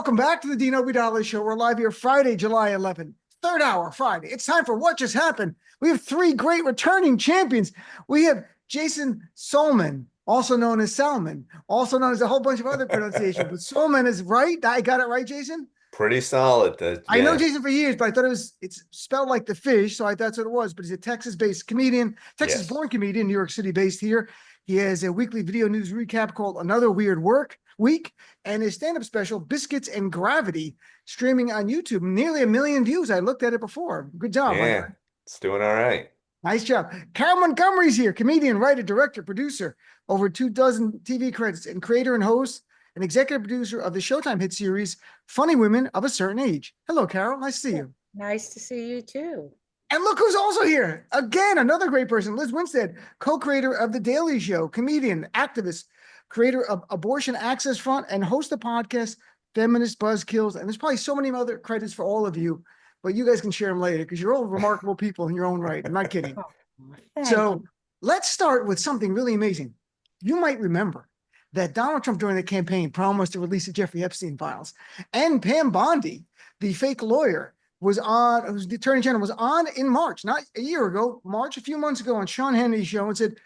Welcome back to the Dean Obeidallah Show. We're live here Friday, July 11th, third hour Friday. It's time for What Just Happened. We have three great returning champions. We have Jason Salmon, also known as Salmon, also known as a whole bunch of other pronunciations. But Salmon is right. I got it right, Jason? Pretty solid. I know Jason for years, but I thought it's spelled like the fish, so I thought that's what it was. But he's a Texas-based comedian, Texas-born comedian, New York City-based here. He has a weekly video news recap called Another Weird Week, and his stand-up special, Biscuits and Gravity, streaming on YouTube. Nearly 1 million views. I looked at it before. Good job. Yeah, it's doing all right. Nice job. Carole Montgomery's here, comedian, writer, director, producer, over 24 TV credits, and creator and host and executive producer of the Showtime hit series, Funny Women of a Certain Age. Hello, Carole. Nice to see you. Nice to see you too. And look who's also here. Again, another great person, Lizz Winstead, co-creator of The Daily Show, comedian, activist, creator of Abortion Access Front, and host of the podcast, Feminist Buzzkills. And there's probably so many other credits for all of you, but you guys can share them later because you're all remarkable people in your own right. I'm not kidding. So let's start with something really amazing. You might remember that Donald Trump during the campaign promised to release the Jeffrey Epstein files. And Pam Bondi, the fake lawyer, was on, who's the attorney general, was on in March, not a year ago, March, a few months ago on Sean Hannity's show and said,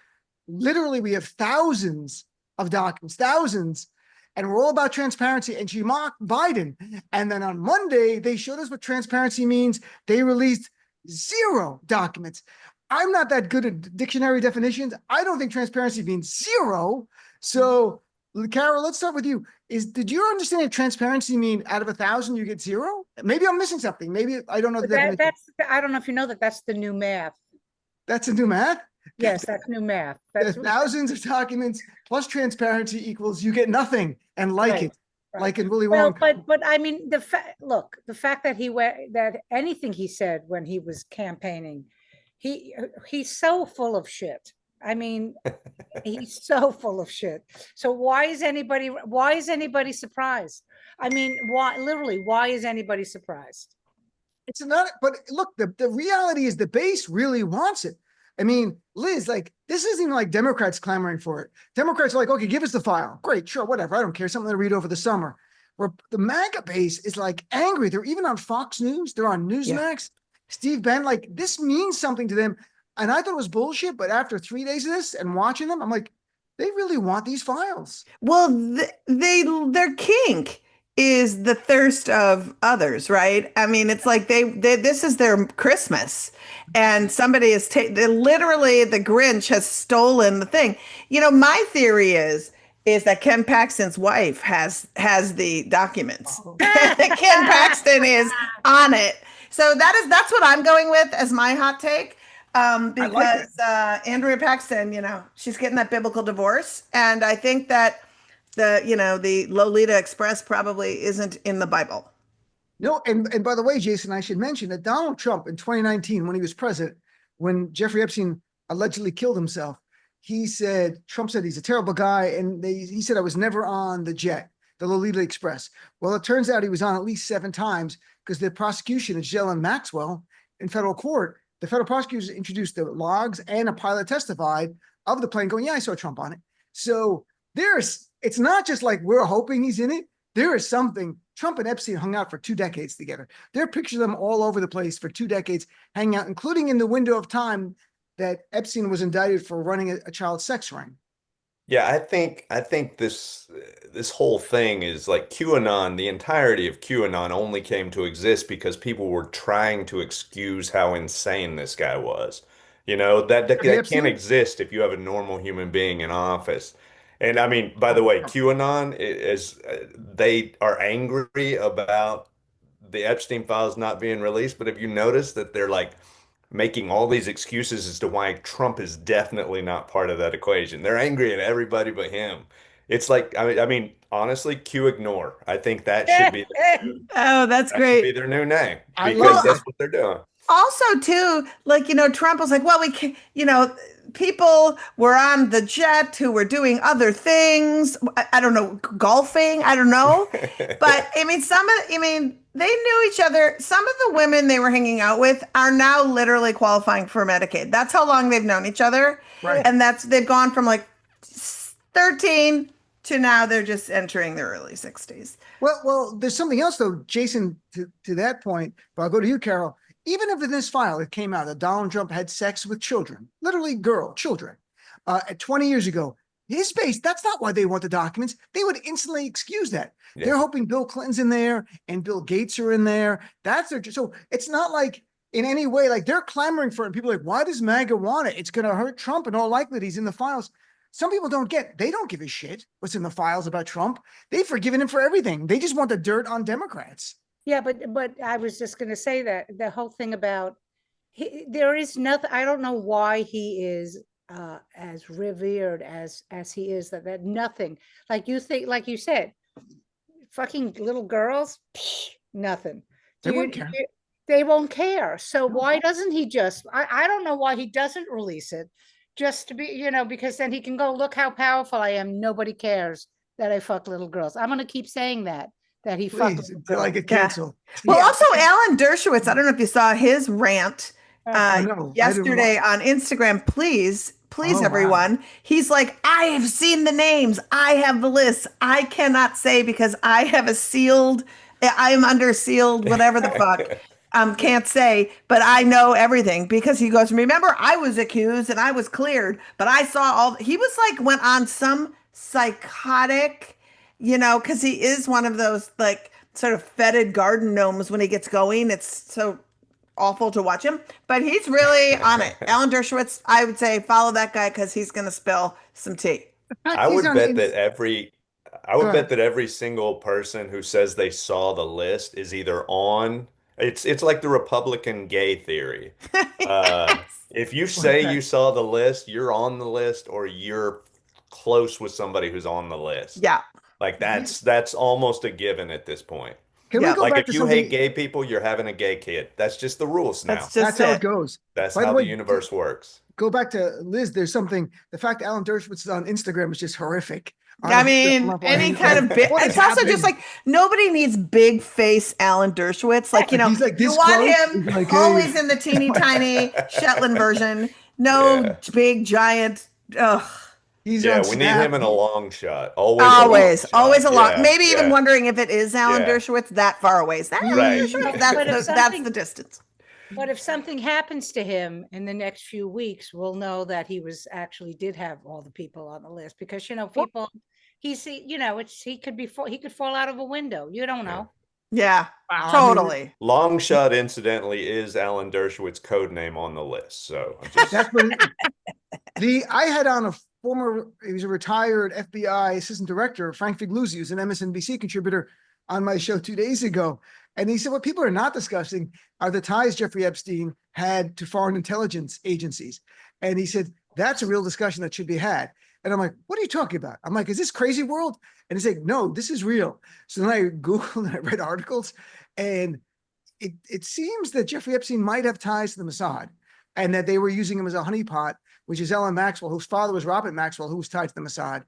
literally, we have thousands of documents, thousands, and we're all about transparency. And she mocked Biden. And then on Monday, they showed us what transparency means. They released 0 documents. I'm not that good at dictionary definitions. I don't think transparency means 0. So, Carole, let's start with you. Did your understanding of transparency mean out of 1,000 you get 0? Maybe I'm missing something. Maybe I don't know the definition. I don't know if you know that's the new math. That's a new math? Yes, that's new math. There's thousands of documents plus transparency equals you get nothing and Right. like in Willy Well, Wonka. but I mean the fact that that anything he said when he was campaigning, he's so full of shit. I mean, he's so full of shit. So why is anybody surprised? I mean, why is anybody surprised? It's not, but look, the reality is the base really wants it. I mean, Liz, like, this isn't even like Democrats clamoring for it. Democrats are like, okay, give us the file. Great, sure, whatever. I don't care. Something to read over the summer. Where the MAGA base is like angry. They're even on Fox News. They're on Newsmax. Steve Bannon, like, this means something to them. And I thought it was bullshit, but after 3 days of this and watching them, I'm like, they really want these files. Well, their kink is the thirst of others, right? I mean, it's like they this is their Christmas, and somebody is literally the Grinch has stolen the thing. You know, my theory is that Ken Paxton's wife has the documents. Ken Paxton is on it. So that's what I'm going with as my hot take. Because Andrea Paxton, you know, she's getting that biblical divorce, and I think that the Lolita Express probably isn't in the Bible. No, and by the way, Jason, I should mention that Donald Trump in 2019, when he was president, when Jeffrey Epstein allegedly killed himself, Trump said he's a terrible guy, and he said I was never on the jet, the Lolita Express. Well, it turns out he was on at least 7 times because the prosecution of Ghislaine Maxwell in federal court, the federal prosecutors introduced the logs, and a pilot testified of the plane going, yeah, I saw Trump on it. So it's not just like we're hoping he's in it. There is something. Trump and Epstein hung out for 2 decades together. There are pictures of them all over the place for 2 decades hanging out, including in the window of time that Epstein was indicted for running a child sex ring. Yeah, I think this whole thing is like QAnon. The entirety of QAnon only came to exist because people were trying to excuse how insane this guy was. You know, that can't exist if you have a normal human being in office. And I mean, by the way, QAnon is they are angry about the Epstein files not being released, but have you noticed that they're like making all these excuses as to why Trump is definitely not part of that equation? They're angry at everybody but him. It's like, I mean, honestly, Q ignore. I think that should be that's great. Should be their new name because that's what they're doing. Also, too, like, Trump was like, well, we can, people were on the jet who were doing other things. I don't know, golfing. I don't know. But I mean, they knew each other. Some of the women they were hanging out with are now literally qualifying for Medicaid. That's how long they've known each other. Right. And they've gone from like 13 to now they're just entering their early 60s. Well, there's something else though, Jason, to that point, but I'll go to you, Carol. Even if in this file it came out that Donald Trump had sex with children, literally children, 20 years ago, his base, that's not why they want the documents. They would instantly excuse that. Yeah. They're hoping Bill Clinton's in there and Bill Gates are in there. So it's not like in any way, like they're clamoring for it. And people are like, why does MAGA want it? It's going to hurt Trump and all likelihood he's in the files. Some people they don't give a shit what's in the files about Trump. They've forgiven him for everything. They just want the dirt on Democrats. Yeah, but I was just going to say that the whole thing about there is nothing. I don't know why he is as revered as he is. That nothing like you think, like you said, fucking little girls, nothing. They won't care. They won't care. So why doesn't he just? I don't know why he doesn't release it. Just to be, because then he can go, look how powerful I am. Nobody cares that I fuck little girls. I'm going to keep saying that he fucked. Until I get canceled. Well, also Alan Dershowitz, I don't know if you saw his rant No, yesterday on Instagram. Please, Oh, everyone. wow. He's like, I have seen the names. I have the list. I cannot say because I have I'm under sealed, whatever the fuck. Can't say, but I know everything because he goes, remember, I was accused and I was cleared, but I saw he was like, went on some psychotic, because he is one of those like sort of fetid garden gnomes when he gets going. It's so awful to watch him, but he's really on it. Alan Dershowitz, I would say follow that guy because he's going to spill some tea. I would bet that every single person who says they saw the list is either on. It's like the Republican gay theory. If you say you saw the list, you're on the list, or you're close with somebody who's on the list. Yeah. Like that's almost a given at this point. Can we go Like back if to you something? hate gay people, you're having a gay kid. That's just the rules now. That's how it goes. That's By the how way, the universe works. Go back to Liz. There's something. The fact that Alan Dershowitz is on Instagram is just horrific. I mean, any kind of big. It's also just like nobody needs big face Alan Dershowitz. Like, he's like you this want close. him He's like, always hey. in the teeny tiny Shetland version. No big giant. Ugh. He's Yeah, on we Snap. need him in a long shot. Always Always a lot. Yeah, Maybe even yeah. wondering if it is Alan Yeah. Dershowitz that far away. Is that Alan Right. Dershowitz? But if That's the distance. But if something happens to him in the next few weeks, we'll know that he did have all the people on the list because people. He could fall out of a window. You don't know. Yeah, Wow, totally. Long shot, incidentally, is Alan Dershowitz's code name on the list. So That's what I had on he was a retired FBI assistant director, Frank Figluzzi, who's an MSNBC contributor on my show 2 days ago. And he said, what people are not discussing are the ties Jeffrey Epstein had to foreign intelligence agencies. And he said, that's a real discussion that should be had. And I'm like, what are you talking about? I'm like, is this crazy world? And he's like, no, this is real. So then I Googled and I read articles, and it seems that Jeffrey Epstein might have ties to the Mossad, and that they were using him as a honeypot, which is Ellen Maxwell, whose father was Robert Maxwell, who was tied to the Mossad,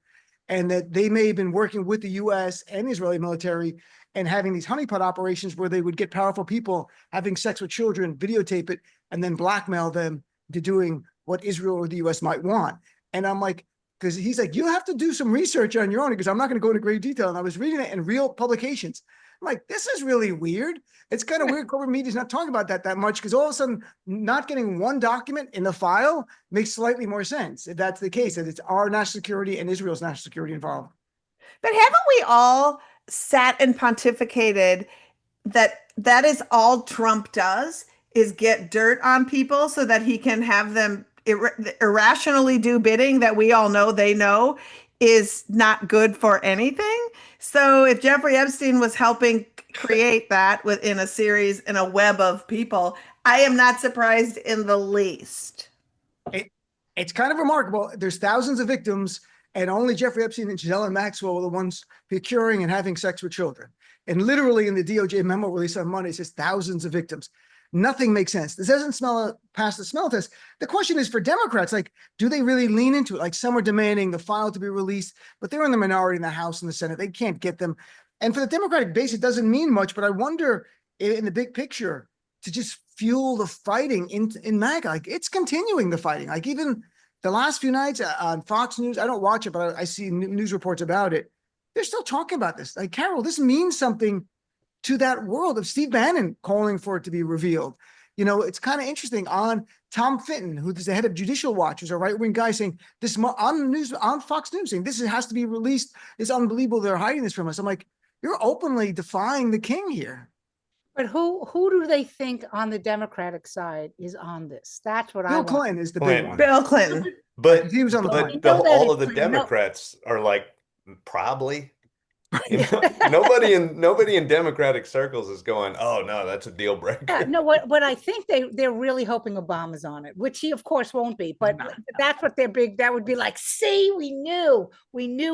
and that they may have been working with the U.S. and the Israeli military and having these honeypot operations where they would get powerful people having sex with children, videotape it, and then blackmail them to doing what Israel or the U.S. might want. And I'm like, because he's like, you have to do some research on your own, because I'm not going to go into great detail. And I was reading it in real publications. I'm like, this is really weird. It's kind of weird. Corporate media's not talking about that much, because all of a sudden not getting one document in the file makes slightly more sense. If that's the case, that it's our national security and Israel's national security involved. But haven't we all sat and pontificated that is all Trump does, is get dirt on people so that he can have them irrationally do bidding that we all know they know is not good for anything. So if Jeffrey Epstein was helping create that within a series, in a web of people, I am not surprised in the least. It's kind of remarkable. There's thousands of victims, and only Jeffrey Epstein and Giselle and Maxwell were the ones procuring and having sex with children. And literally in the DOJ memo released on Monday, it says thousands of victims. Nothing makes sense. This doesn't pass the smell test. The question is for Democrats, like, do they really lean into it? Like, some are demanding the file to be released, but they're in the minority in the House and the Senate. They can't get them. And for the Democratic base, it doesn't mean much, but I wonder in the big picture to just fuel the fighting in MAGA. Like, it's continuing the fighting. Like, even the last few nights on Fox News, I don't watch it, but I see news reports about it. They're still talking about this. Like, Carole, this means something to that world of Steve Bannon calling for it to be revealed. You know, it's kind of interesting. On Tom Fitton, who's the head of Judicial Watch, who's a right-wing guy, saying this on Fox News, saying this has to be released. It's unbelievable they're hiding this from us. I'm like, you're openly defying the king here. But who do they think on the Democratic side is on this? That's what I Bill want. Clinton is the big Clinton. one. Bill Clinton. But He was on the but plane. all of the Democrats are like, probably. You know, nobody in Democratic circles is going, oh no, that's a deal breaker. Yeah, no, what I think they're really hoping Obama's on it, which he of course won't be, but that's what they're big. That would be like, see, we knew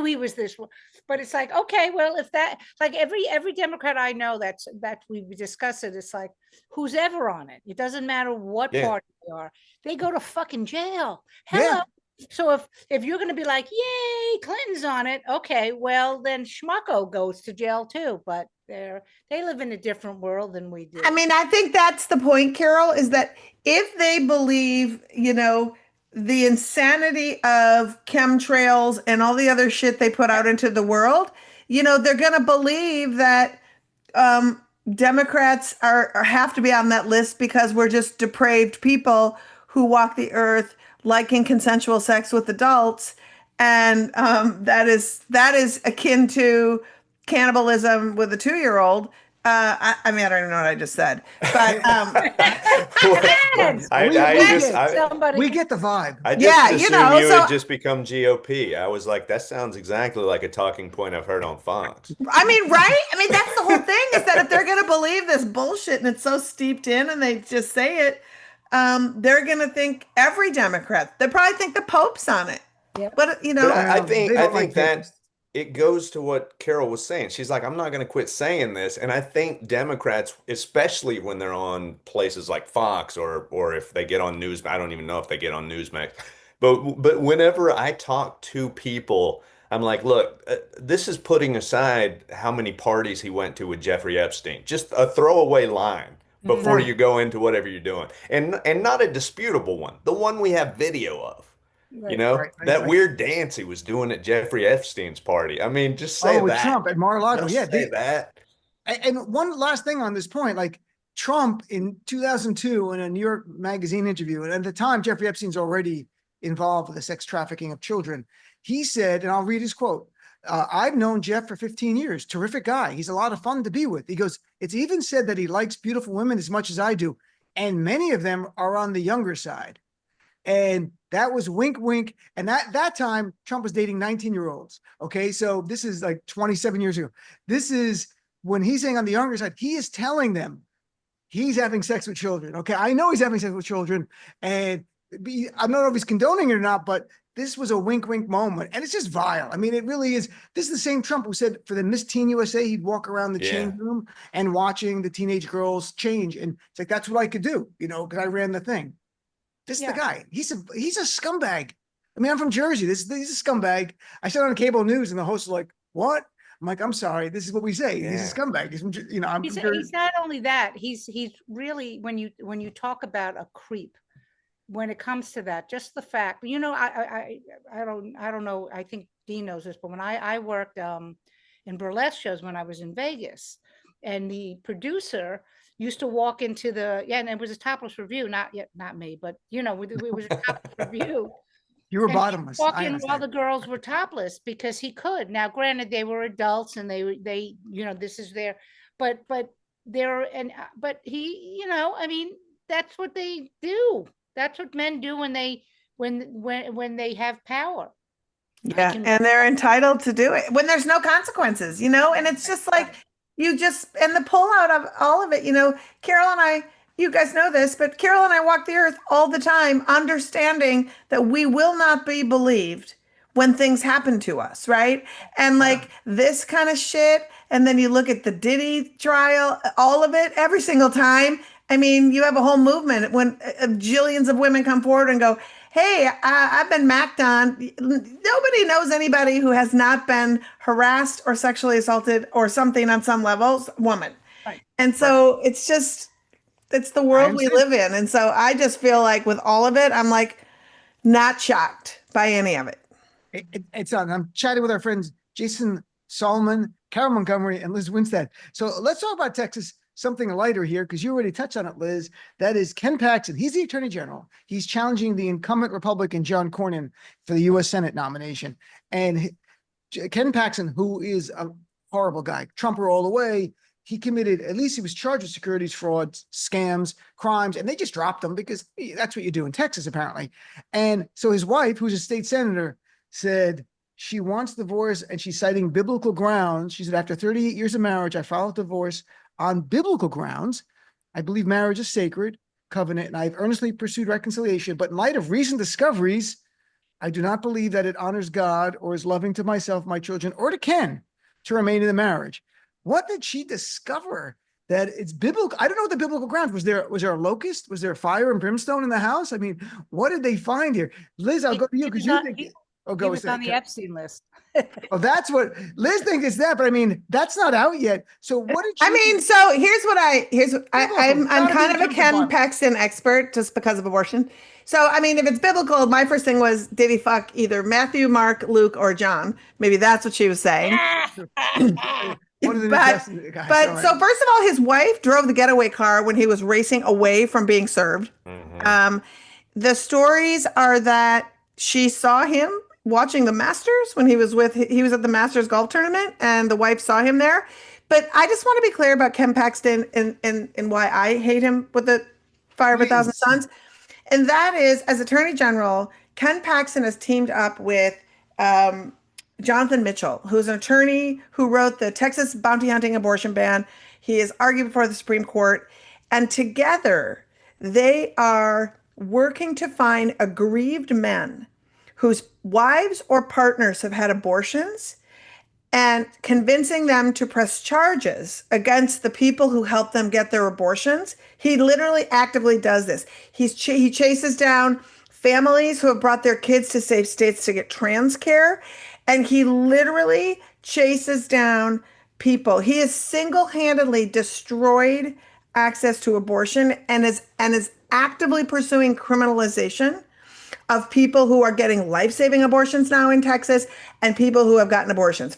he was this one. But it's like, okay, well, if that, like every Democrat I know that we discuss it, it's like, who's ever on it. It doesn't matter what party they are. They go to fucking jail. Hello. Yeah. So if you're going to be like, yay, Clinton's on it, okay, well then Schmucko goes to jail too. But they live in a different world than we do. I mean, I think that's the point, Carole, is that if they believe, you know, the insanity of chemtrails and all the other shit they put out into the world, you know, they're going to believe that Democrats have to be on that list because we're just depraved people who walk the earth liking consensual sex with adults, and that is akin to cannibalism with a 2-year-old. I mean, I don't even know what I just said, but we get the vibe. I just assumed you had just become GOP. I was like, that sounds exactly like a talking point I've heard on Fox. I mean, right? I mean, that's the whole thing, is that if they're going to believe this bullshit and it's so steeped in and they just say it, they're going to think every Democrat. They probably think the Pope's on it. Yep. But you know, But I think like that it goes to what Carole was saying. She's like, I'm not going to quit saying this. And I think Democrats, especially when they're on places like Fox or if they get on News, I don't even know if they get on Newsmax. But whenever I talk to people, I'm like, look, this is putting aside how many parties he went to with Jeffrey Epstein. Just a throwaway line before you go into whatever you're doing. And not a disputable one. The one we have video of. You know, that weird dance he was doing at Jeffrey Epstein's party. I mean, just say with that. Trump at Mar-a-Lago. Just Yeah, say that. And one last thing on this point, like Trump in 2002 in a New York Magazine interview, and at the time Jeffrey Epstein's already involved with the sex trafficking of children. He said, and I'll read his quote, I've known Jeff for 15 years. Terrific guy. He's a lot of fun to be with. He goes, it's even said that he likes beautiful women as much as I do. And many of them are on the younger side. And that was wink, wink. And that time Trump was dating 19-year-olds. Okay. So this is like 27 years ago. This is when he's saying on the younger side, he is telling them he's having sex with children. Okay. I know he's having sex with children, and I don't know if he's condoning it or not, but this was a wink, wink moment. And it's just vile. I mean, it really is. This is the same Trump who said for the Miss Teen USA, he'd walk around the change room and watching the teenage girls change. And it's like, that's what I could do, you know, because I ran the thing. This is the guy. He's a scumbag. I mean, I'm from Jersey. He's a scumbag. I said on cable news and the host was like, what? I'm like, I'm sorry. This is what we say. He's a scumbag. He's from, you know, he's not only that, he's really, when you talk about a creep, when it comes to that, just the fact, you know, I don't know. I think Dean knows this, but when I worked in burlesque shows when I was in Vegas, and the producer used to walk into and it was a topless review, not me, but you know, it was a topless review. You were bottomless. Walk in while the girls were topless because he could. Now, granted, they were adults and they you know, this is their, but he, you know, I mean, that's what they do. That's what men do when they have power. Yeah, and they're entitled to do it when there's no consequences, you know. And it's just like and the pullout of all of it, you know. Carole and I, you guys know this, but Carole and I walk the earth all the time, understanding that we will not be believed when things happen to us, right? And like this kind of shit, and then you look at the Diddy trial, all of it, every single time. I mean, you have a whole movement when jillions of women come forward and go, hey, I've been macked on. Nobody knows anybody who has not been harassed or sexually assaulted or something on some levels, woman. Right. And so it's the world we live in. And so I just feel like with all of it, I'm like, Not shocked by any of it. It's on. I'm chatting with our friends Jason Salmon, Carole Montgomery, and Lizz Winstead. So let's talk about Texas, something lighter here, because you already touched on it, Liz. That is Ken Paxton. He's the Attorney General. He's challenging the incumbent Republican John Cornyn for the U.S. Senate nomination. And Ken Paxton, who is a horrible guy, Trumper all the way, he committed, at least he was charged with securities fraud, scams, crimes, and they just dropped him because that's what you do in Texas, apparently. And so his wife, who's a state senator, said she wants divorce and she's citing biblical grounds. She said, after 38 years of marriage, I filed divorce on biblical grounds. I believe marriage is sacred covenant, and I've earnestly pursued reconciliation. But in light of recent discoveries, I do not believe that it honors God or is loving to myself, my children, or to Ken to remain in the marriage. What did she discover that it's biblical? I don't know what the biblical grounds was. There a locust? Was there fire and brimstone in the house? I mean, what did they find here? Liz, I'll go to you because you think. Oh, He was on the Epstein list. Oh, that's what Liz thinks it's that, but I mean, that's not out yet. So what did I mean, so I'm kind of a Ken Bible. Paxton expert just because of abortion. So I mean, if it's biblical, my first thing was, did he fuck either Matthew, Mark, Luke, or John? Maybe that's what she was saying. One of the New But Testament guys, all right. so first of all, his wife drove the getaway car when he was racing away from being served. The stories are that she saw him watching the Masters when he was at the Masters golf tournament, and the wife saw him there. But I just want to be clear about Ken Paxton and why I hate him with the fire of a thousand suns. And that is, as Attorney General, Ken Paxton has teamed up with Jonathan Mitchell, who's an attorney who wrote the Texas bounty hunting abortion ban. He is argued before the Supreme Court, and together they are working to find aggrieved men whose wives or partners have had abortions and convincing them to press charges against the people who helped them get their abortions. He literally actively does this. He chases down families who have brought their kids to safe states to get trans care, and he literally chases down people. He has single-handedly destroyed access to abortion and is actively pursuing criminalization of people who are getting life-saving abortions now in Texas and people who have gotten abortions.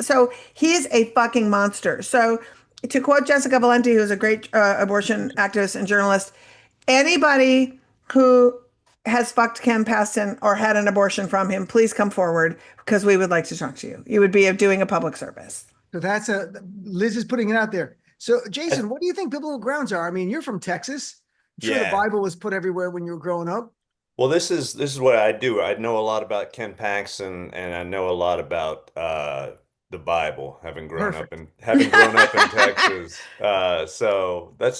So he is a fucking monster. So to quote Jessica Valenti, who's a great abortion activist and journalist, anybody who has fucked Ken Paxton or had an abortion from him, please come forward because we would like to talk to you. You would be doing a public service. So Liz is putting it out there. So Jason, what do you think biblical grounds are? I mean, you're from Texas. I'm sure the Bible was put everywhere when you were growing up. Well, this is what I do. I know a lot about Ken Paxton, and I know a lot about the Bible, having grown up in Texas. So but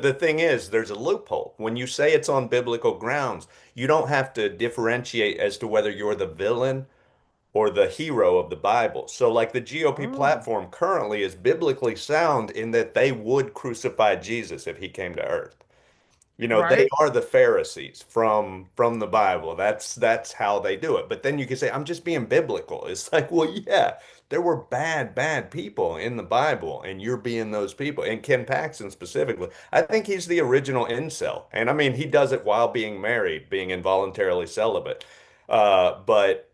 the thing is, there's a loophole. When you say it's on biblical grounds, you don't have to differentiate as to whether you're the villain or the hero of the Bible. So like the GOP platform currently is biblically sound in that they would crucify Jesus if he came to earth. You know, Right. they are the Pharisees from the Bible. That's how they do it. But then you can say, I'm just being biblical. It's like, well, yeah, there were bad people in the Bible, and you're being those people. And Ken Paxton specifically, I think he's the original incel. And I mean, he does it while being married, being involuntarily celibate. But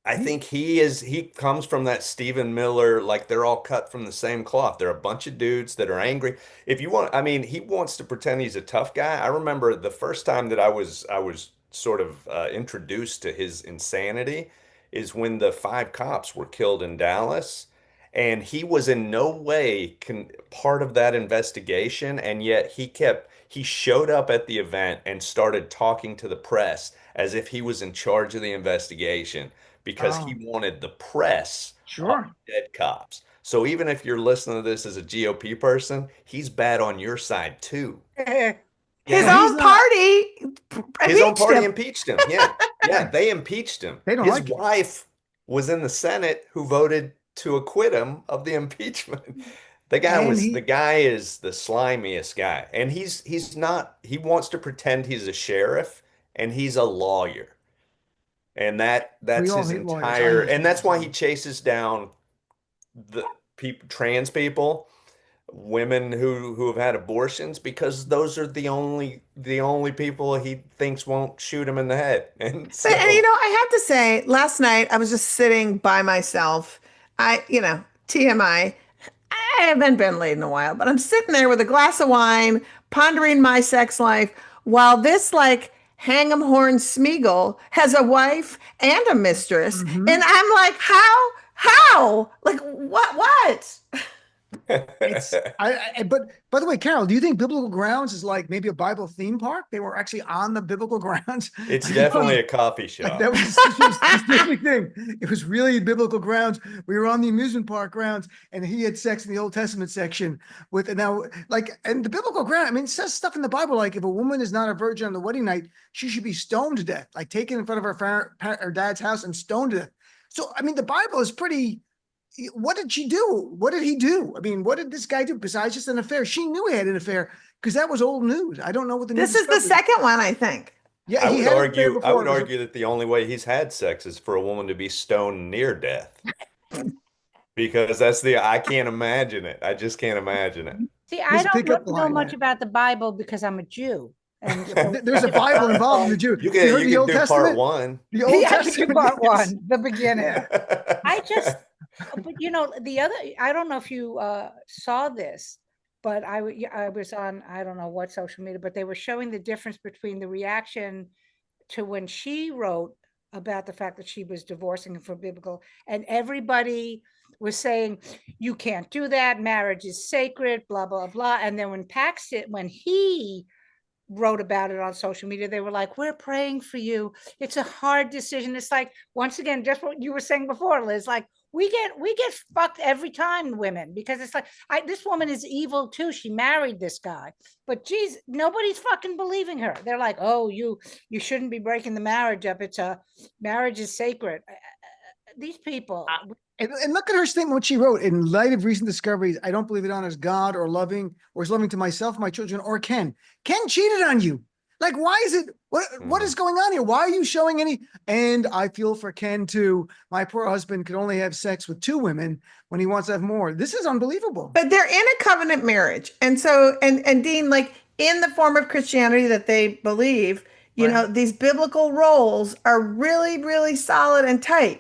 I think he comes from that Stephen Miller, like they're all cut from the same cloth. They're a bunch of dudes that are angry. If you want, I mean, he wants to pretend he's a tough guy. I remember the first time that I was sort of introduced to his insanity is when the five cops were killed in Dallas. And he was in no way part of that investigation, and yet he showed up at the event and started talking to the press as if he was in charge of the investigation because he wanted the press on dead cops. So even if you're listening to this as a GOP person, he's bad on your side too. His own party impeached him. Yeah. Yeah, they impeached him. They don't His like it. wife was in the Senate who voted to acquit him of the impeachment. The guy is the slimiest guy. And he wants to pretend he's a sheriff and he's a lawyer. And that's his entire, and that's why he chases down the trans people. women who have had abortions because those are the only people he thinks won't shoot him in the head. And And so I have to say, last night I was just sitting by myself. TMI, I haven't been laid in a while, but I'm sitting there with a glass of wine, pondering my sex life, while this like Hang'em Horn Smeagol has a wife and a mistress, Mhm. and I'm like, how, like what? It's but by the way, Carol, do you think Biblical Grounds is like maybe a Bible theme park? They were actually on the Biblical Grounds. it's definitely a coffee Like, shop. that was a specific thing. It was really Biblical Grounds. We were on the amusement park grounds, and he had sex in the Old Testament section with, and now like, and the Biblical Ground. I mean, it says stuff in the Bible like if a woman is not a virgin on the wedding night, she should be stoned to death, like taken in front of her dad's house and stoned to death. So I mean, the Bible is pretty. What did she do? What did he do? I mean, what did this guy do besides just an affair? She knew he had an affair because that was old news. I don't know what the new This is the discovery- second one, I think. Yeah, I he would had an affair argue I before. would It was a- argue that the only way he's had sex is for a woman to be stoned near death. Because I can't imagine it. I just can't imagine it. See, I Just don't pick up the know line, much man. about the Bible because I'm a Jew. And so There's a Bible involved in the Jew. You heard can the Old do part Testament? one. The Old yeah, I can Testament. do part yes. one, the beginning. Yeah. I just, but the other, I don't know if you saw this, but I was on, I don't know what social media, but they were showing the difference between the reaction to when she wrote about the fact that she was divorcing him for biblical, and everybody was saying, you can't do that. Marriage is sacred, blah, blah, blah. And then when Paxton, when he wrote about it on social media, they were like, we're praying for you. It's a hard decision. It's like, once again, just what you were saying before, Liz, like we get fucked every time, women, because it's like, this woman is evil too. She married this guy, but geez, nobody's fucking believing her. They're like, oh, you shouldn't be breaking the marriage up. Marriage is sacred. These people. And look at her statement, what she wrote. In light of recent discoveries, I don't believe it honors God or is loving to myself, my children, or Ken. Ken cheated on you. Like, why is it? What is going on here? Why are you showing any? And I feel for Ken too. My poor husband could only have sex with 2 women when he wants to have more. This is unbelievable. But they're in a covenant marriage. And so, and Dean, like in the form of Christianity that they believe, these biblical roles are really, really solid and tight.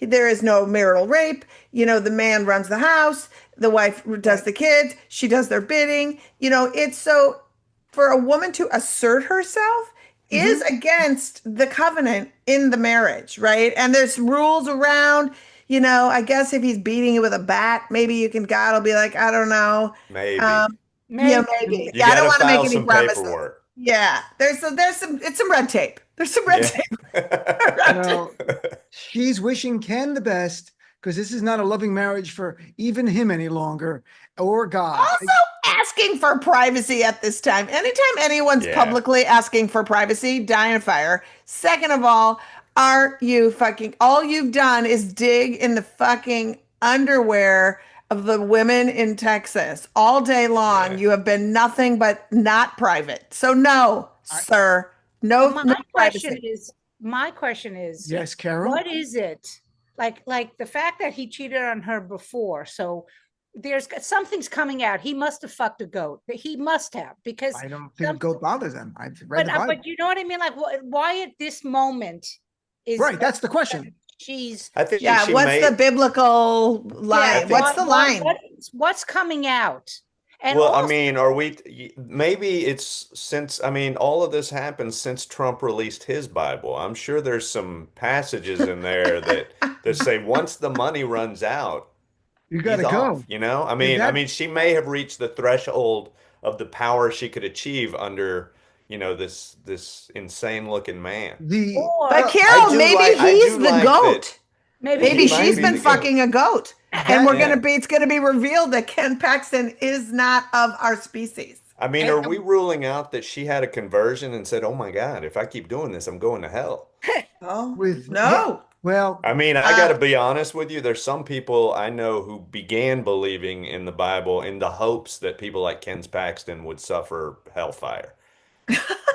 There is no marital rape. The man runs the house. The wife does the kids. She does their bidding. It's so for a woman to assert herself is against the covenant in the marriage, right? And there's rules around, I guess if he's beating you with a bat, maybe God will be like, I don't know. Maybe. Maybe. You I don't gotta want to make file any some promises. paperwork. Yeah, it's some red tape. There's some red tape. Well, she's wishing Ken the best because this is not a loving marriage for even him any longer or God. Also asking for privacy at this time. Anytime anyone's Yeah. publicly asking for privacy, die in a fire. Second of all, are you all you've done is dig in the fucking underwear of the women in Texas all day long. Yeah. You have been nothing but not private. So no, sir. No, my no question privacy. is, my question is, Yes, Carol. what is it like the fact that he cheated on her before? So there's something's coming out. He must have fucked a goat. He must have, because I don't think a goat bothers them. I've read the Bible. but you know what I mean? Like, why at this moment is Right, that's the question. she's I think Yeah, she what's may, the biblical line? think- What's the line? What's coming out? And well, I also- mean, maybe it's since, all of this happened since Trump released his Bible. I'm sure there's some passages in there that say once the money runs out, You he's got to go. off, she may have reached the threshold of the power she could achieve under, this insane looking man. But I Carol, do maybe like- I he's do the like goat. that- Maybe He might she's be been the goat. fucking a goat. And Yeah. it's gonna be revealed that Ken Paxton is not of our species. Are we ruling out that she had a conversion and said, "Oh my God, if I keep doing this, I'm going to hell"? Oh, With no. Well, I got to be honest with you. There's some people I know who began believing in the Bible in the hopes that people like Ken Paxton would suffer hellfire.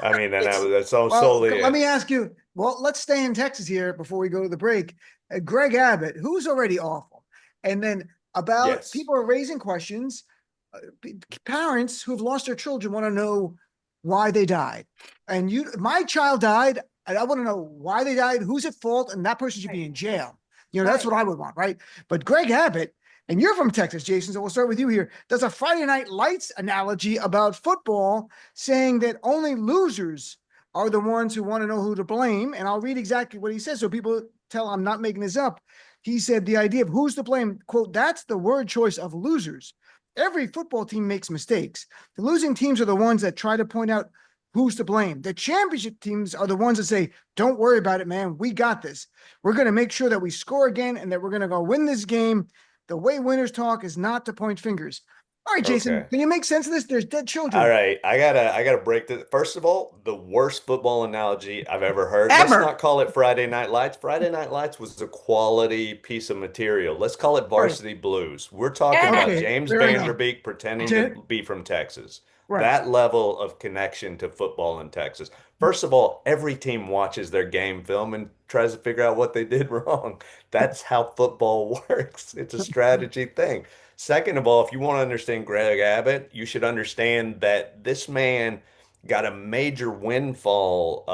That's all well, solely let it. me ask you. Well, let's stay in Texas here before we go to the break. Greg Abbott, who's already awful, and then about Yes. people are raising questions. parents who've lost their children want to know why they died. And my child died, and I want to know why they died, who's at fault, and that person should be in jail. That's Right. what I would want, right? But Greg Abbott, and you're from Texas, Jason, so we'll start with you here, does a Friday Night Lights analogy about football, saying that only losers are the ones who want to know who to blame. And I'll read exactly what he says so people tell I'm not making this up. He said the idea of who's to blame, quote, that's the word choice of losers. Every football team makes mistakes. The losing teams are the ones that try to point out who's to blame. The championship teams are the ones that say, don't worry about it, man. We got this. We're going to make sure that we score again and that we're going to go win this game. The way winners talk is not to point fingers. All right, Jason, Okay. can you make sense of this? There's dead children. All right, I gotta break this. First of all, the worst football analogy I've ever heard. Let's Ever. not call it Friday Night Lights. Friday Night Lights was a quality piece of material. Let's call it Right. Varsity Blues. We're talking Yeah. about Okay, James fair enough. Vanderbeek pretending Okay. to be from Texas. Right. That level of connection to football in Texas. First of all, every team watches their game film and tries to figure out what they did wrong. That's how football works. It's a strategy thing. Second of all, if you want to understand Greg Abbott, you should understand that this man got a major windfall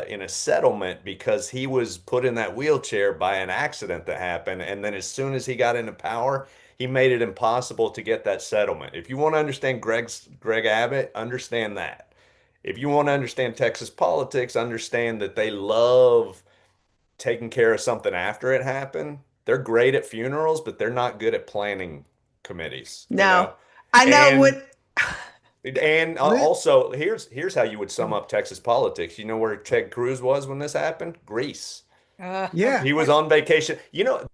in a settlement because he was put in that wheelchair by an accident that happened. And then as soon as he got into power, he made it impossible to get that settlement. If you want to understand Greg Abbott, understand that. If you want to understand Texas politics, understand that they love taking care of something after it happened. They're great at funerals, but they're not good at planning committees, No, I know And what. also here's how you would sum up Texas politics. You know where Ted Cruz was when this happened? Greece. Yeah. He was on vacation.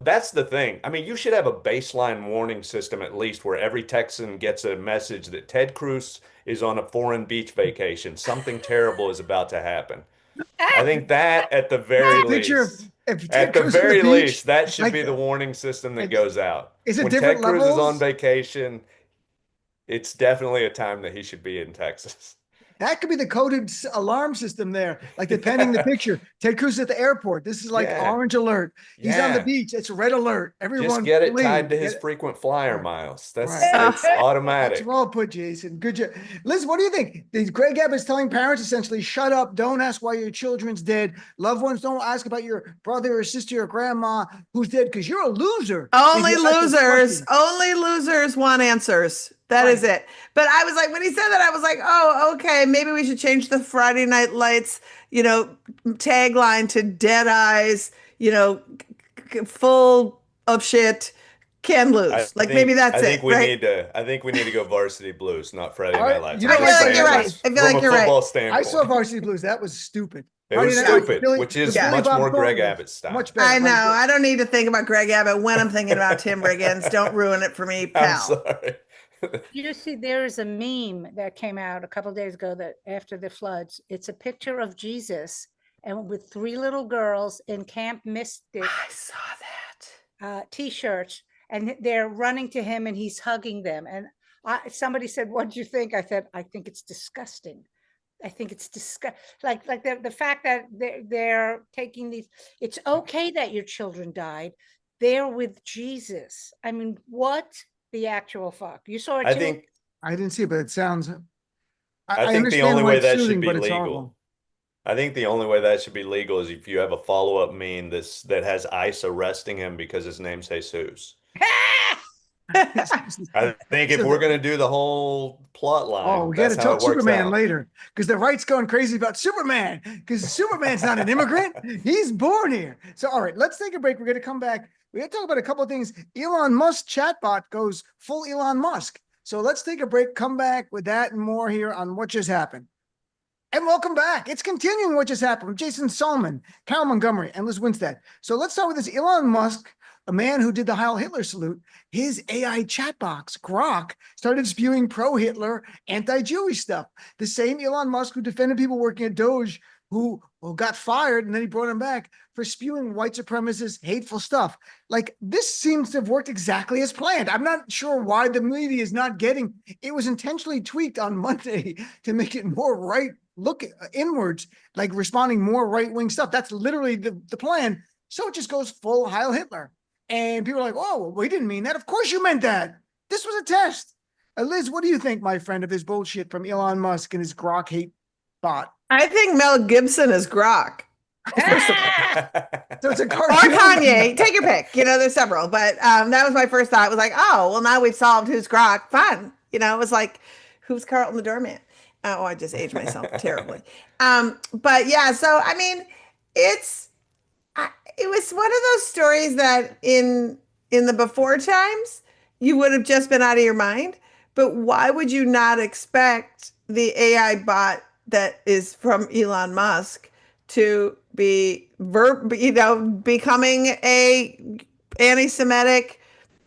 That's the thing. I mean, you should have a baseline warning system at least where every Texan gets a message that Ted Cruz is on a foreign beach vacation. Something terrible is about to happen. I think that at the very Picture least, if Ted at the Cruz on very beach, least, that should like, be the warning system that goes out. Is it When different Ted Cruz is on levels? vacation, it's definitely a time that he should be in Texas. That could be the coded alarm system there. Like depending the picture. Ted Cruz is at the airport. This is like Yeah. orange alert. He's on the Yeah. beach. It's red alert. Just Everyone get it flee. tied to his Get it- frequent flyer Right. miles. That's Right. it's That's automatic. well put, Jason. Good job. Liz, what do you think? Greg Abbott's telling parents essentially, shut up. Don't ask why your children's dead. Loved ones, don't ask about your brother or sister or grandma who's dead because you're a loser. Only If you ask this losers, question. only losers want answers. That is it. But I was like, when he said that, I was like, oh, okay, maybe we should change the Friday Night Lights, tagline to dead eyes, full of shit, can lose. Maybe that's it, right? I think we need to go Varsity Blues, not Friday All right, Night Lights. you I'm know, just I feel like saying you're this right. I feel from like a you're right. football I standpoint. saw Varsity Blues. That was stupid. It was Friday night, stupid, Billy- which is the Billy much Bob more Greg Thornton was Abbott style. Much better. I know. I don't need to think about Greg Abbott when I'm thinking about Tim Riggins. Don't ruin it for me, I'm pal. sorry. You see, there is a meme that came out a couple days ago that after the floods, it's a picture of Jesus and with three little girls in Camp Mystic I saw that. t-shirts, and they're running to him and he's hugging them. And somebody said, "What do you think?" I said, "I think it's disgusting. I think it's like the fact that they're taking these. It's okay that your children died. They're with Jesus. I mean, what the actual fuck? You saw it I too? think I didn't see it, but it sounds. I think the understand only why way it's that should soothing, be but it's legal. horrible. I think the only way that should be legal is if you have a follow-up meme that has ICE arresting him because his name's Jesus. I think if So we're going to do the whole plot line, Oh, we got to that's how talk it works Superman out. later because the right's going crazy about Superman because Superman's not an immigrant. He's born here. So, all right, let's take a break. We're going to come back. We're going to talk about a couple of things. Elon Musk chatbot goes full Elon Musk. So let's take a break, come back with that and more here on What Just Happened. And welcome back. It's continuing What Just Happened with Jason Salmon, Carole Montgomery, and Lizz Winstead. So let's start with this Elon Musk, a man who did the Heil Hitler salute. His AI chat box, Grok, started spewing pro-Hitler, anti-Jewish stuff. The same Elon Musk who defended people working at Doge who got fired and then he brought him back for spewing white supremacist, hateful stuff. Like, this seems to have worked exactly as planned. I'm not sure why the media is not getting, it was intentionally tweaked on Monday to make it more right, look inwards, like responding more right-wing stuff. That's literally the plan. So it just goes full Heil Hitler. And people are like, oh, well, we didn't mean that. Of course you meant that. This was a test. Liz, what do you think, my friend, of this bullshit from Elon Musk and his Grok hate bot? I think Mel Gibson is Grok. So it's a Or cartoon. Kanye, take your pick. There's several, but that was my first thought. It was like, oh, well, now we've solved who's Grok. Fun. It was like, who's Carlton the doorman? Oh, I just aged myself terribly. But yeah, so I mean, it was one of those stories that in the before times you would have just been out of your mind. But why would you not expect the AI bot that is from Elon Musk to be becoming a anti-Semitic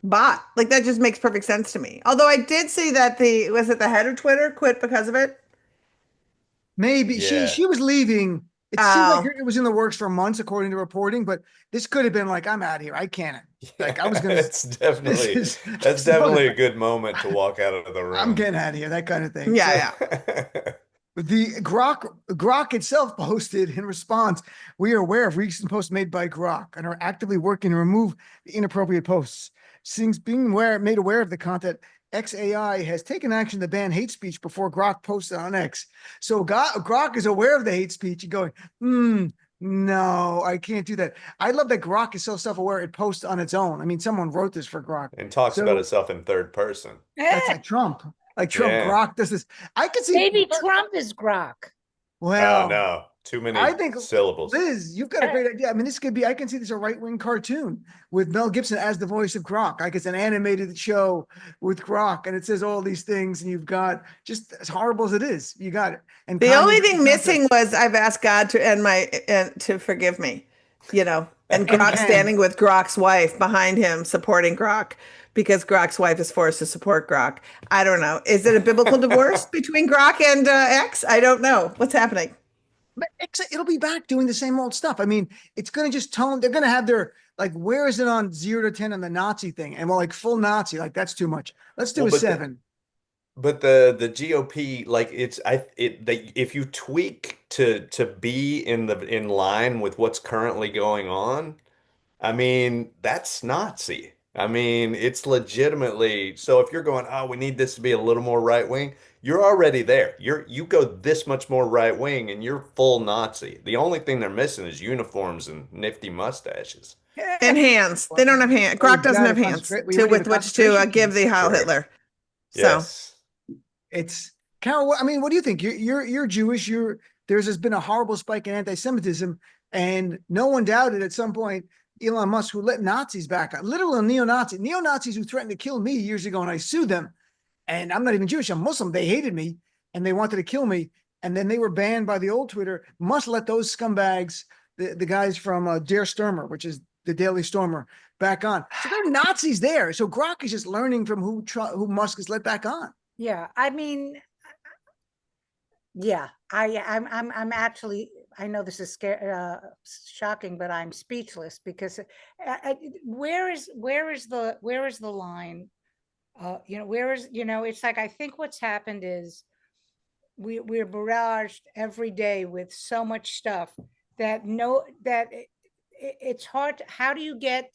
bot? Like, that just makes perfect sense to me. Although I did see that the head of Twitter quit because of it. Maybe Yeah. she was leaving. It seemed like Oh. it was in the works for months, according to reporting, but this could have been like, I'm out of here. I can't. Like, I was gonna. That's definitely this that's definitely a good moment to walk out of the room. I'm getting out of here. That kind of thing. Yeah, So, yeah. the Grok itself posted in response, "We are aware of recent posts made by Grok and are actively working to remove the inappropriate posts. Since being made aware of the content, XAI has taken action to ban hate speech before Grok posted on X." So Grok is aware of the hate speech and going, no, I can't do that. I love that Grok is so self-aware it posts on its own. I mean, someone wrote this for Grok. And talks about itself in third person. That's like Trump. Like Trump, Yeah. Grok does this. I could see. Maybe Trump is Grok. Well, Oh no, too many I think syllables. Liz, you've got a great idea. I mean, this could be. I can see this a right-wing cartoon with Mel Gibson as the voice of Grok. Like, it's an animated show with Grok, and it says all these things, and you've got, just as horrible as it is, you got it. And The Kanye's only in the thing missing contract. was I've asked God to forgive me, and Grok Ken. standing with Grok's wife behind him supporting Grok because Grok's wife is forced to support Grok. I don't know. Is it a biblical divorce between Grok and X? I don't know. What's happening? But it'll be back doing the same old stuff. I mean, it's going to just tone. They're going to have their, like, where is it on 0 to 10 on the Nazi thing? And we're like, full Nazi, like, that's too much. Let's do Well, a but 7. But the GOP, like, if you tweak to be in line with what's currently going on, I mean, that's Nazi. I mean, it's legitimately, so if you're going, oh, we need this to be a little more right wing, you're already there. You go this much more right wing and you're full Nazi. The only thing they're missing is uniforms and nifty mustaches. And hands. They don't have hands. Grok doesn't have hands with which to give the Heil Sure. Hitler. So Yes. It's Carole. I mean, what do you think? You're Jewish. There's been a horrible spike in anti-Semitism, and no one doubted at some point Elon Musk, who let Nazis back, literal neo-Nazis who threatened to kill me years ago, and I sued them. And I'm not even Jewish. I'm Muslim. They hated me and they wanted to kill me. And then they were banned by the old Twitter. Must let those scumbags, the guys from Der Stürmer, which is the Daily Stormer, back on. So they're Nazis there. So Grok is just learning from who Musk has let back on. Yeah, I mean, yeah, I'm actually, I know this is shocking, but I'm speechless because where is the line? It's like, I think what's happened is we're barraged every day with so much stuff that it's hard to, how do you get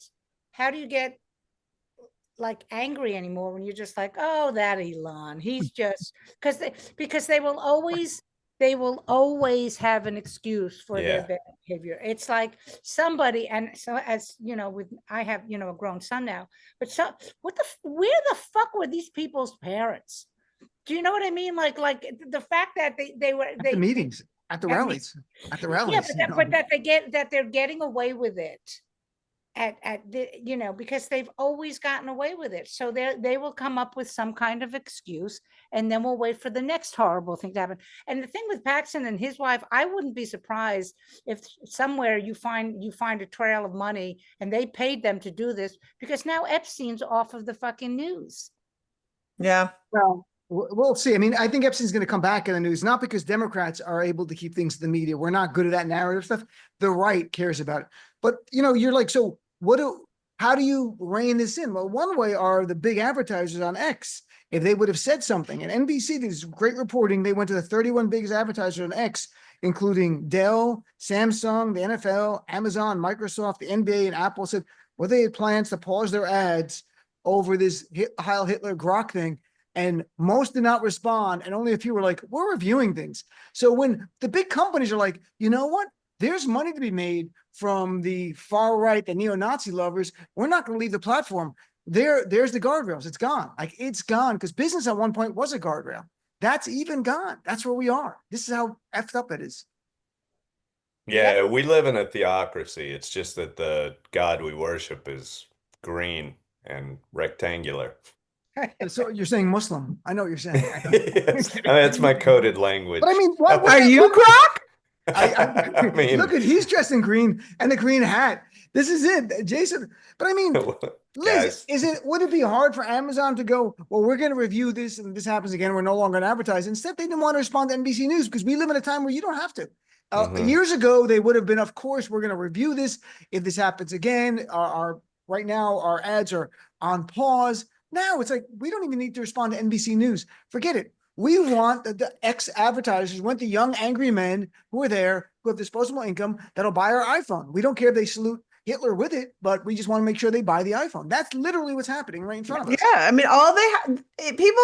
like angry anymore when you're just like, oh, that Elon, he's just, because they will always have an excuse for their bad behavior. It's like somebody, and so as you know, I have a grown son now, but where the fuck were these people's parents? Do you know what I mean? Like the fact that they were At the meetings, at the rallies, yeah, but that they're getting away with it. Because they've always gotten away with it. So they will come up with some kind of excuse, and then we'll wait for the next horrible thing to happen. And the thing with Paxton and his wife, I wouldn't be surprised if somewhere you find a trail of money and they paid them to do this, because now Epstein's off of the fucking news. Yeah. Well, we'll see. I mean, I think Epstein's going to come back in the news, not because Democrats are able to keep things to the media. We're not good at that narrative stuff. The right cares about it. But, you're like, so how do you rein this in? Well, one way are the big advertisers on X. If they would have said something, and NBC did this great reporting, they went to the 31 biggest advertisers on X, including Dell, Samsung, the NFL, Amazon, Microsoft, the NBA, and Apple, said, well, they had plans to pause their ads over this Heil Hitler Grok thing. and most did not respond. And only a few were like, we're reviewing things. So when the big companies are like, you know what? There's money to be made from the far right, the neo-Nazi lovers. We're not going to leave the platform. There's the guardrails. It's gone. Like it's gone because business at one point was a guardrail. That's even gone. That's where we are. This is how effed up it is. Yeah, we live in a theocracy. It's just that the God we worship is green and rectangular. So you're saying Muslim. I know what you're saying. Yes. I mean, that's my coded language. But I mean, Are you Croc? I mean, look at he's dressed in green and the green hat. This is it, Jason. But I mean, Liz, guys, would it be hard for Amazon to go, well, we're going to review this and this happens again, we're no longer going to advertise. Instead, they didn't want to respond to NBC News because we live in a time where you don't have to. Years ago, they would have been, of course, we're going to review this if this happens again. Right now, our ads are on pause. Now it's like we don't even need to respond to NBC News. Forget it. We want the ex-advertisers, want the young, angry men who are there, who have disposable income, that'll buy our iPhone. We don't care if they salute Hitler with it, but we just want to make sure they buy the iPhone. That's literally what's happening right in front of us. Yeah, I mean, all people,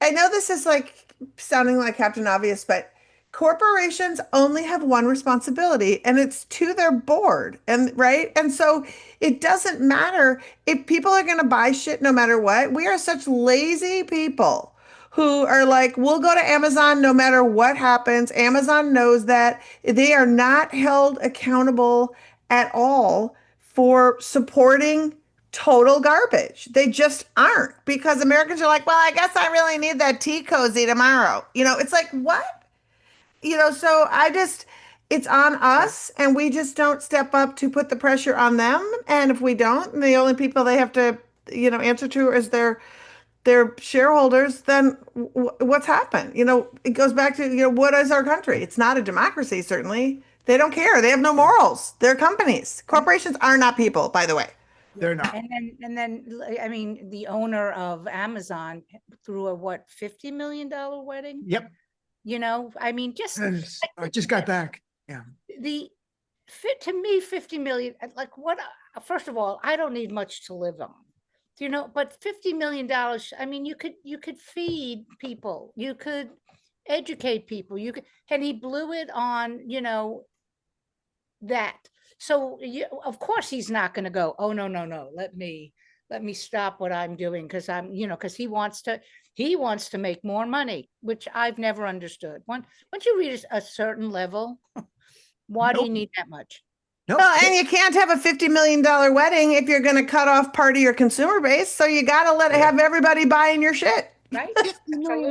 I know this is like sounding like Captain Obvious, but corporations only have one responsibility, and it's to their board, and right? And so it doesn't matter if people are going to buy shit no matter what. We are such lazy people who are like, we'll go to Amazon no matter what happens. Amazon knows that they are not held accountable at all for supporting total garbage. They just aren't, because Americans are like, well, I guess I really need that tea cozy tomorrow. It's like, what? So it's on us, and we just don't step up to put the pressure on them. And if we don't, and the only people they have to, answer to is their shareholders, then what's happened? It goes back to, what is our country? It's not a democracy, certainly. They don't care. They have no morals. They're companies. Corporations are not people, by the way. They're not. And then, I mean, the owner of Amazon threw a $50 million wedding? Yep. I mean, I just got back. Yeah. To me, 50 million, like what, first of all, I don't need much to live on, but $50 million, I mean, you could feed people, you could educate people, and he blew it on, that. So of course he's not going to go, oh, no, let me stop what I'm doing. Cause cause he wants to make more money, which I've never understood. Once you reach a certain level, why do you need that much? Nope. Well, and you can't have a $50 million wedding if you're going to cut off part of your consumer base. So you got to have everybody buying your shit. Right.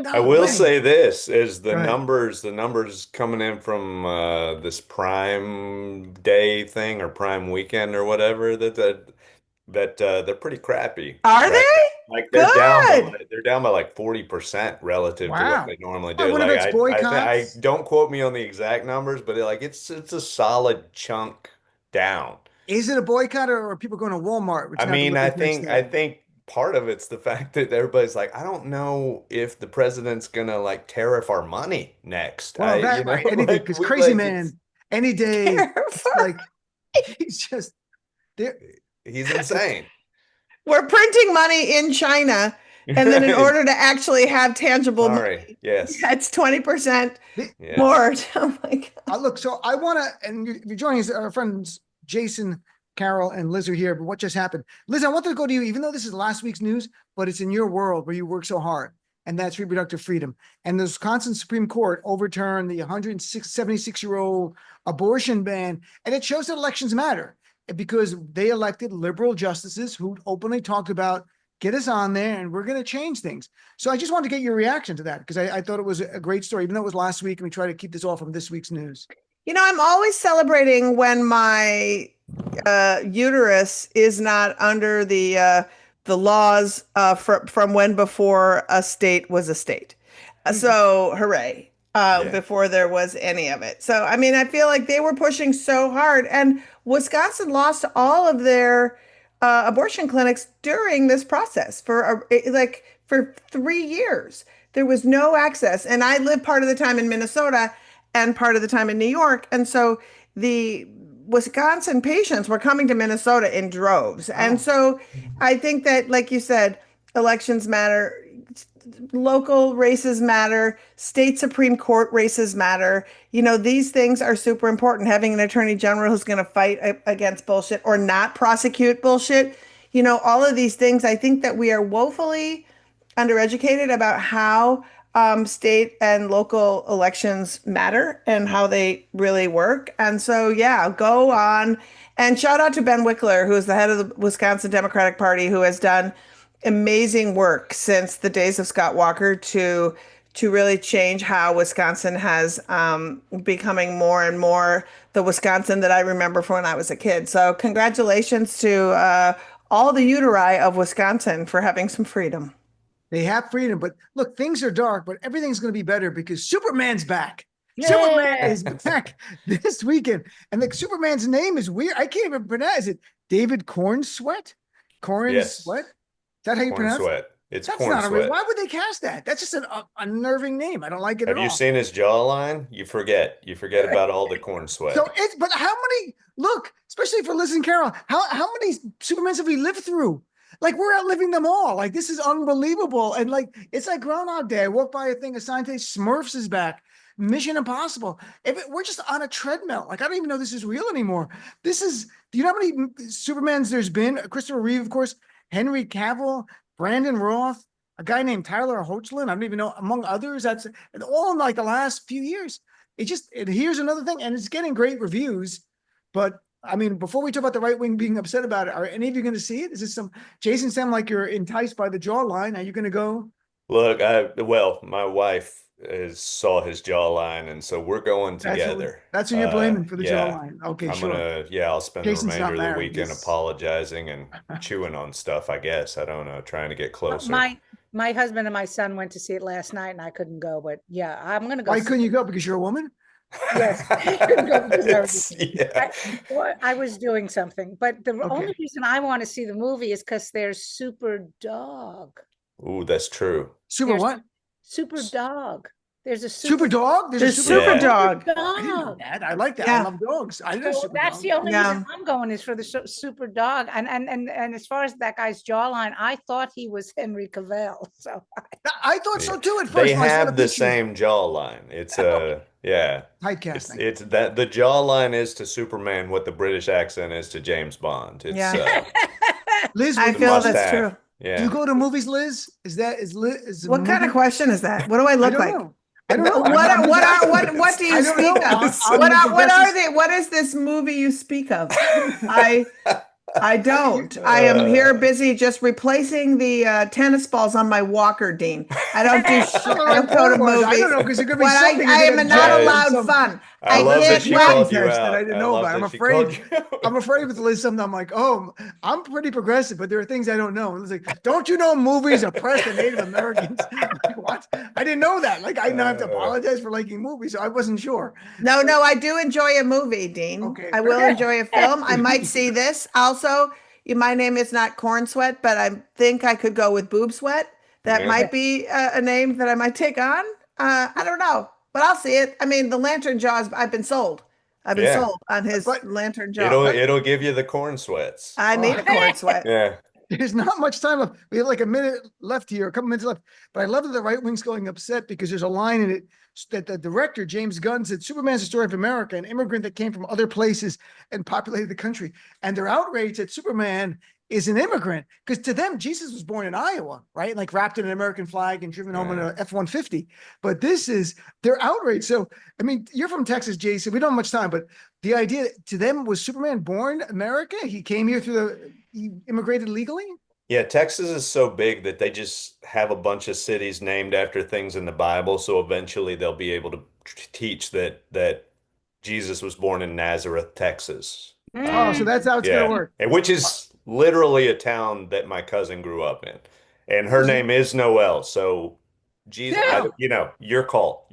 I will say this is the Right. numbers coming in from this Prime Day thing or Prime Weekend or whatever that they're pretty crappy. Are they? Like Good. they're down by like 40% relative to Wow. what they normally Oh, do. what Like about boycotts? I don't quote me on the exact numbers, but it's a solid chunk down. Is it a boycott or are people going to Walmart? Which I have to mean, look I at next think day? I think part of it's the fact that everybody's like, I don't know if the president's gonna like tariff our money next. Well, that right. Anything, because crazy man, any day, like he's just there. he's insane. We're printing money in China. And then in order to actually have tangible money, yes, that's 20% yes. more. Oh my God. Look, so I want to, and you're joining us, our friends Jason, Carole, and Liz are here. But what just happened, Liz? I want to go to you, even though this is last week's news, but it's in your world where you work so hard, and that's reproductive freedom. And the Wisconsin Supreme Court overturned the 176-year-old abortion ban, and it shows that elections matter because they elected liberal justices who openly talked about get us on there and we're going to change things. So I just wanted to get your reaction to that because I thought it was a great story, even though it was last week and we try to keep this all from this week's news. I'm always celebrating when my uterus is not under the laws from when before a state was a state. So hooray. Before there was any of it. So, I mean, I feel like they were pushing so hard, and Wisconsin lost all of their abortion clinics during this process for 3 years. There was no access. And I lived part of the time in Minnesota and part of the time in New York. And so the Wisconsin patients were coming to Minnesota in droves. And so I think that, like you said, elections matter. local races matter, state Supreme Court races matter. These things are super important. Having an attorney general who's going to fight against bullshit or not prosecute bullshit, all of these things, I think that we are woefully undereducated about how state and local elections matter and how they really work. And so, yeah, go on. And shout out to Ben Wickler, who is the head of the Wisconsin Democratic Party, who has done amazing work since the days of Scott Walker to really change how Wisconsin has becoming more and more the Wisconsin that I remember from when I was a kid. So congratulations to all the uteri of Wisconsin for having some freedom. They have freedom, but look, things are dark, but everything's going to be better because Superman's back. Yay! Superman is back this weekend. And the Superman's name is weird. I can't even pronounce it. Is it David Cornsweet? Yes. Sweat? Is that how you pronounce it? Sweat. It's That's corn not a sweat. why would they cast that? That's just an unnerving name. I don't like it Have at all. you seen his jawline? You forget about all the corn sweat. So but how many, look, especially for Liz and Carol, how many Supermans have we lived through? Like, we're outliving them all. Like, this is unbelievable. And like, it's like Groundhog Day. I walked by a thing, a sign today, Smurfs is back. Mission Impossible. We're just on a treadmill. Like, I don't even know this is real anymore. Do you know how many Supermans there's been? Christopher Reeve, of course, Henry Cavill, Brandon Roth, a guy named Tyler Hoechlin. I don't even know, among others. That's all in like the last few years. Here's another thing, and it's getting great reviews. But I mean, before we talk about the right wing being upset about it, are any of you going to see it? Is this Jason, sound like you're enticed by the jawline? Are you going to go? Look, my wife saw his jawline, and so we're going together. That's who you're blaming for the yeah. jawline. Okay, I'll spend Jason's the not remainder of the married. weekend apologizing and chewing on stuff, I guess. I don't know, trying to get closer. My husband and my son went to see it last night, and I couldn't go. But yeah, I'm going to go. Why couldn't you go? Because you're a woman? Yes, I couldn't go because Yeah. I was doing something. But the Okay. only reason I want to see the movie is because there's Super Dog. Ooh, that's true. Super what? Super Dog. There's a Super dog? There's a super dog. I didn't know that. I like that. Yeah. I love dogs. I know So super that's dog. the only Yeah. reason I'm going is for the Super Dog. And as far as that guy's jawline, I thought he was Henry Cavill. So I thought so too at first. They when I saw have the picture. same jawline. It's yeah. Typecasting. It's that the jawline is to Superman what the British accent is to James Bond. It's Yeah. Liz, I would feel must that's have. true. Yeah. do you go to movies, Liz? Is What kind of question is that? What do I look I don't like? know. I don't know. What do I you don't speak know. of? I'm What the are progressive- they? What is this movie you speak of? I don't. I am here busy just replacing the tennis balls on my walker, Dean. I don't do shit. I don't go to movies. I don't know, because it could be But something. I am not Yeah, allowed fun. I love that can't she well- called you test out. that I didn't I know love about. I'm that she afraid. called you I'm afraid with Liz something. I'm like, oh, I'm pretty progressive, but there are things I don't know. It's like, don't you know movies oppress the Native Americans? Like, what? I didn't know that. Like, I now have to apologize for liking movies, so I wasn't sure. No, I do enjoy a movie, Dean. Okay. I will enjoy a film. I might see this. Also, my name is not Corn Sweat, but I think I could go with Boob Sweat. That Yeah. might be a name that I might take on. I don't know, but I'll see it. I mean, the Lantern Jaws, I've been sold. I've been Yeah. sold on his But Lantern Jaw. It'll give you the corn sweats. I need a Corn Sweat. Yeah. There's not much time left. We have like a minute left here, a couple minutes left. But I love that the right wing's going upset because there's a line in it that the director, James Gunn, said Superman's a story of America, an immigrant that came from other places and populated the country. And they're outraged that Superman is an immigrant because to them, Jesus was born in Iowa, right? Like wrapped in an American flag and driven home in a F-150. But they're outraged. So, I mean, you're from Texas, Jason. We don't have much time, but the idea to them was Superman born America? He came here he immigrated legally? Yeah, Texas is so big that they just have a bunch of cities named after things in the Bible. So eventually they'll be able to teach that Jesus was born in Nazareth, Texas. Oh, so that's how it's going to work. And which is literally a town that my cousin grew up in. And her name is Noel. So Jesus, your call.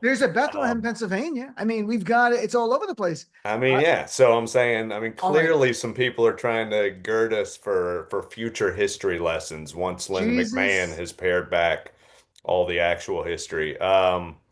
There's a Bethlehem, Pennsylvania. I mean, we've got it. It's all over the place. I mean, yeah. So I'm saying, All right. clearly some people are trying to gird us for future history lessons once Lynn Jesus. McMahon has pared back all the actual history.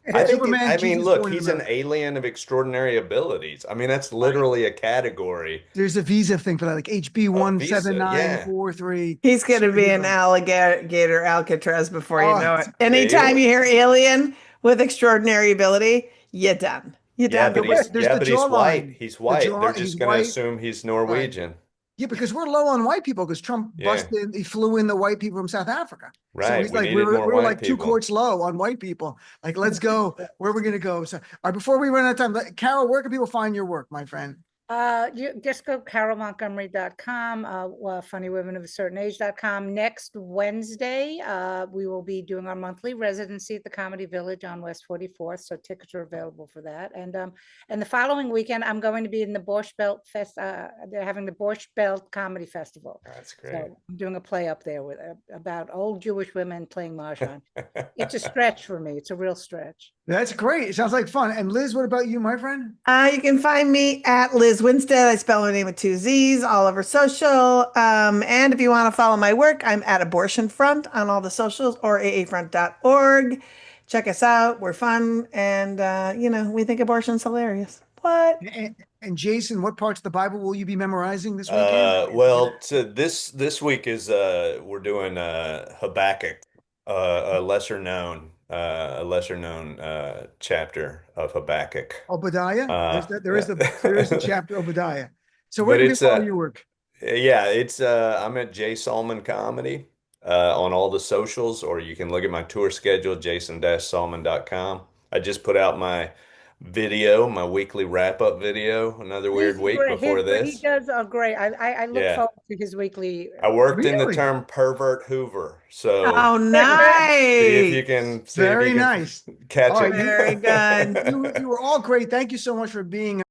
I think, Superman, I mean, Jesus look, born in he's an America. alien of extraordinary abilities. I mean, that's literally a category. There's a visa thing for that, like HB Visa, yeah. 17943. He's going to be an Superhero. alligator Alcatraz before you Oh, know it. Yeah, Anytime you hear alien with extraordinary ability, you're done. You're yeah, done but for good. There's the he's white. jawline. He's The white. jaw, They're he's just gonna white. assume he's Right. Norwegian. Yeah, because we're low on white people because Trump Yeah. busted, he flew in the white people from South Africa. So Right. he's We like, needed more we were white like two people. courts low on white people. Like, let's go. Where are we going to go? So, all right, before we run out of time, Carol, where can people find your work, my friend? You just go CaroleMontgomery.com, funnywomenofaccertain Next Wednesday, we will be doing our monthly residency at the Comedy Village on West 44th. So tickets are available for that. And the following weekend, I'm going to be in the Borscht Belt Fest. They're having the Borscht Belt Comedy Festival. That's great. So I'm doing a play up there with about old Jewish women playing mahjong. It's a stretch for me. It's a real stretch. That's great. It sounds like fun. And Liz, what about you, my friend? You can find me at Lizz Winstead. I spell my name with 2 Z's all over social. And if you want to follow my work, I'm at Abortion Front on all the socials or aafront.org. Check us out. We're fun. And, we think abortion's hilarious. What? And Jason, what parts of the Bible will you be memorizing this weekend? Well, this week is we're doing Habakkuk, a lesser known chapter of Habakkuk. Obadiah? There is the chapter Obadiah. So But where can we it's follow your work? yeah, it's I'm at J Salmon Comedy on all the socials, or you can look at my tour schedule, jason-salmon.com. I just put out my weekly wrap-up video, another weird week before He this. does a great. I look Yeah. forward to his weekly. I worked in the Really? term pervert Hoover, so Oh, see if you nice. can Very nice. catch All it. right, Very good. you were all great. Thank you so much for being